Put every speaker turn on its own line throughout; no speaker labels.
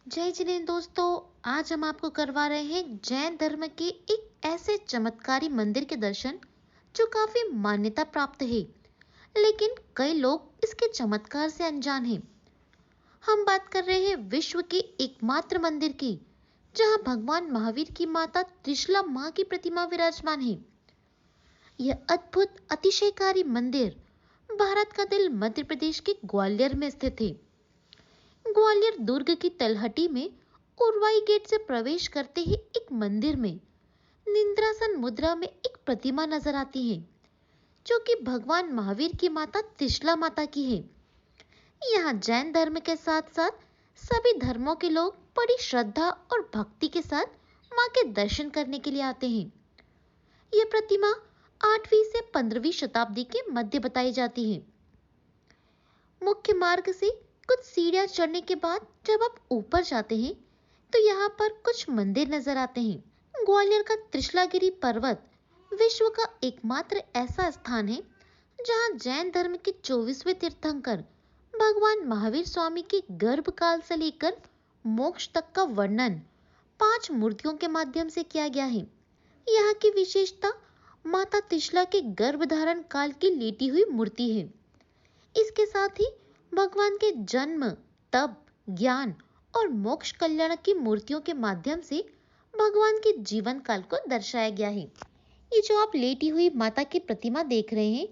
जय जिनेंद्र दोस्तों। आज हम आपको करवा रहे हैं जैन धर्म के एक ऐसे चमत्कारी मंदिर के दर्शन जो काफी मान्यता प्राप्त है, लेकिन कई लोग इसके चमत्कार से अनजान हैं। हम बात कर रहे हैं विश्व के एकमात्र मंदिर की, जहां भगवान महावीर की माता त्रिशला मां की प्रतिमा विराजमान है। यह अद्भुत अतिशयकारी मंदिर भारत का दिल मध्य प्रदेश के ग्वालियर में स्थित है। ग्वालियर दुर्ग की तलहटी में उरवाई गेट से प्रवेश करते ही एक मंदिर में निद्रासन मुद्रा में एक प्रतिमा नजर आती है, जो कि भगवान महावीर की माता त्रिशला माता की है। यहाँ जैन धर्म के साथ साथ सभी धर्मों के लोग बड़ी श्रद्धा और भक्ति के साथ मां के दर्शन करने के लिए आते हैं। यह प्रतिमा 8वीं से 15वीं शताब्दी के मध्य बताई जाती है। मुख्य मार्ग से कुछ सीढ़ियां चढ़ने के बाद जब आप ऊपर जाते हैं तो यहाँ पर कुछ मंदिर नजर आते हैं। ग्वालियर का त्रिशलागिरी पर्वत विश्व का एकमात्र ऐसा स्थान है जहाँ जैन धर्म के 24वें तीर्थंकर भगवान महावीर स्वामी के गर्भ काल से लेकर मोक्ष तक का वर्णन 5 मूर्तियों के माध्यम से किया गया है। यहाँ की विशेषता माता त्रिशला के गर्भधारण काल की लेटी हुई मूर्ति है। इसके साथ ही भगवान के जन्म, तप, ज्ञान और मोक्ष कल्याण की मूर्तियों के माध्यम से भगवान के जीवन काल को दर्शाया गया है। ये जो आप लेटी हुई माता की प्रतिमा देख रहे हैं,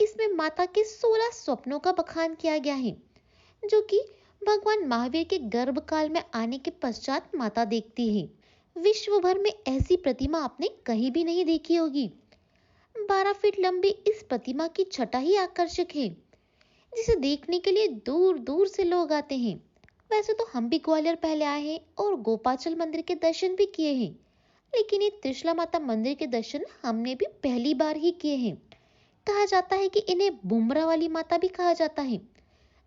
इसमें माता के 16 स्वप्नों का बखान किया गया है, जो कि भगवान महावीर के गर्भ काल में आने के पश्चात माता देखती है। विश्व भर में ऐसी प्रतिमा आपने कहीं भी नहीं देखी होगी। 12 फीट लंबी इस प्रतिमा की छटा ही आकर्षक है, जिसे देखने के लिए दूर दूर से लोग आते हैं। वैसे तो हम भी ग्वालियर पहले आए हैं और गोपाचल मंदिर के दर्शन भी किए हैं, लेकिन ये त्रिशला माता मंदिर के दर्शन हमने भी पहली बार ही किए हैं। कहा जाता है कि इन्हें बुमरा वाली माता भी कहा जाता है,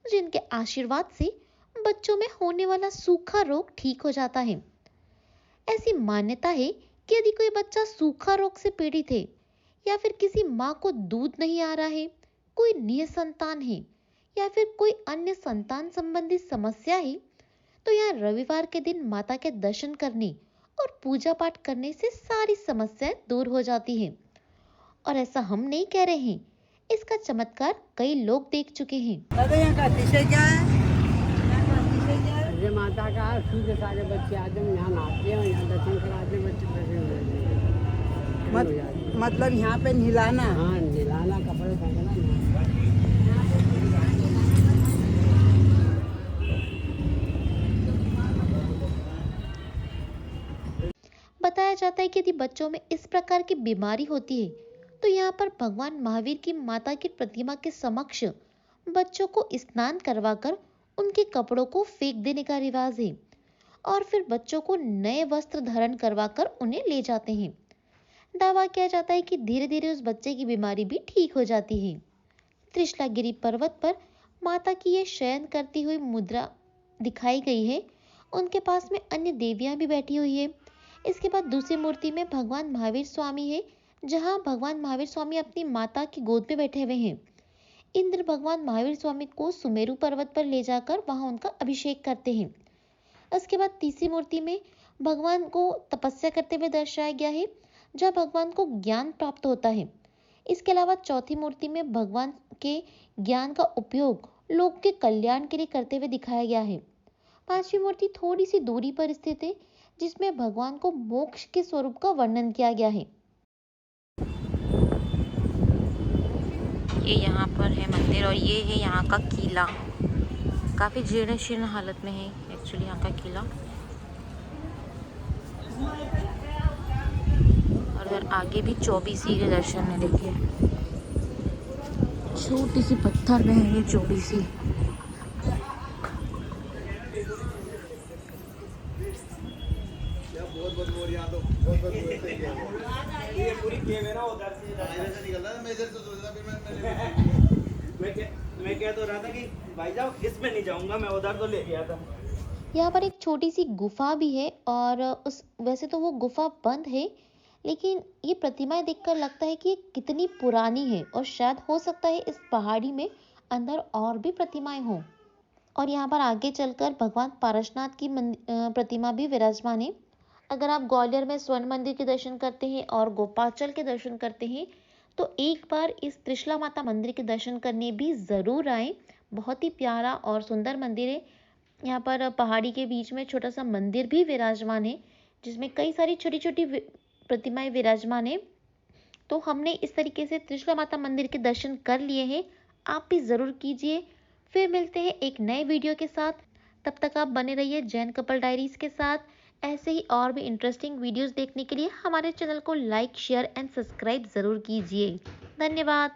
जिनके आशीर्वाद से बच्चों में होने वाला सूखा रोग ठीक हो जाता है। ऐसी मान्यता है कि यदि कोई बच्चा सूखा रोग से पीड़ित है या फिर किसी माँ को दूध नहीं आ रहा है, कोई निसंतान है या फिर कोई अन्य संतान संबंधी समस्या है, तो यहाँ रविवार के दिन माता के दर्शन करने और पूजा पाठ करने से सारी समस्याएं दूर हो जाती हैं। और ऐसा हम नहीं कह रहे हैं, इसका चमत्कार कई लोग देख चुके हैं।
दादा यहाँ का अतिशय क्या है? यहाँ का अतिशय क्या है? ये माता का सूर्य के सारे बच्चे आते हैं, यहाँ नहाते हैं, यहाँ दर्शन कराते हैं, बच्चे मतलब यहाँ पे नहलाना? हाँ, नहलाना, कपड़े पहनना।
बताया जाता है कि यदि बच्चों में इस प्रकार की बीमारी होती है तो यहाँ पर भगवान महावीर की माता की प्रतिमा के समक्ष बच्चों को स्नान करवाकर उनके कपड़ों को फेंक देने का रिवाज है और फिर बच्चों को नए वस्त्र धारण करवाकर उन्हें ले जाते हैं। दावा किया जाता है कि धीरे धीरे उस बच्चे की बीमारी भी ठीक हो जाती है। त्रिशलागिरी पर्वत पर माता की ये शयन करती हुई मुद्रा दिखाई गई है। उनके पास में अन्य देवियां भी बैठी हुई है। इसके बाद दूसरी मूर्ति में भगवान महावीर स्वामी है, जहां भगवान महावीर स्वामी अपनी माता की गोद में बैठे हुए हैं। इंद्र भगवान महावीर स्वामी को सुमेरु पर्वत पर ले जाकर वहां उनका अभिषेक करते हैं। उसके बाद तीसरी मूर्ति में भगवान को तपस्या करते हुए दर्शाया गया है, जहाँ भगवान को ज्ञान प्राप्त होता है। इसके अलावा चौथी मूर्ति में भगवान के ज्ञान का उपयोग लोक के कल्याण के लिए करते हुए दिखाया गया है। पांचवी मूर्ति थोड़ी सी दूरी पर स्थित है, जिसमें भगवान को मोक्ष के स्वरूप का वर्णन किया गया है।
ये यहाँ पर है मंदिर और ये है यहाँ का किला। काफ़ी जीर्ण शीर्ण हालत में है एक्चुअली यहाँ का किला। और इधर आगे भी 24 के दर्शन है। देखिए छोटी सी पत्थर में है ये 24।
मैं कह तो रहा था कि भाई साहब इसमें नहीं जाऊंगा, मैं उधर तो ले गया था।
यहाँ पर एक छोटी सी गुफा भी है और उस वैसे तो वो गुफा बंद है, लेकिन ये प्रतिमाएं देखकर लगता है कि ये कितनी पुरानी है और शायद हो सकता है इस पहाड़ी में अंदर और भी प्रतिमाएं हों। और यहाँ पर आगे चलकर भगवान पारसनाथ की प्रतिमा भी विराजमान है। अगर आप ग्वालियर में स्वर्ण मंदिर के दर्शन करते हैं और गोपालचल के दर्शन करते हैं तो एक बार इस त्रिशला माता मंदिर के दर्शन करने भी ज़रूर आए। बहुत ही प्यारा और सुंदर मंदिर है। यहाँ पर पहाड़ी के बीच में छोटा सा मंदिर भी विराजमान है जिसमें कई सारी छोटी छोटी प्रतिमाएं विराजमान है। तो हमने इस तरीके से त्रिशला माता मंदिर के दर्शन कर लिए हैं। आप भी ज़रूर कीजिए। फिर मिलते हैं एक नए वीडियो के साथ। तब तक आप बने रहिए जैन कपल डायरीज के साथ। ऐसे ही और भी इंटरेस्टिंग वीडियोस देखने के लिए हमारे चैनल को लाइक शेयर एंड सब्सक्राइब ज़रूर कीजिए। धन्यवाद।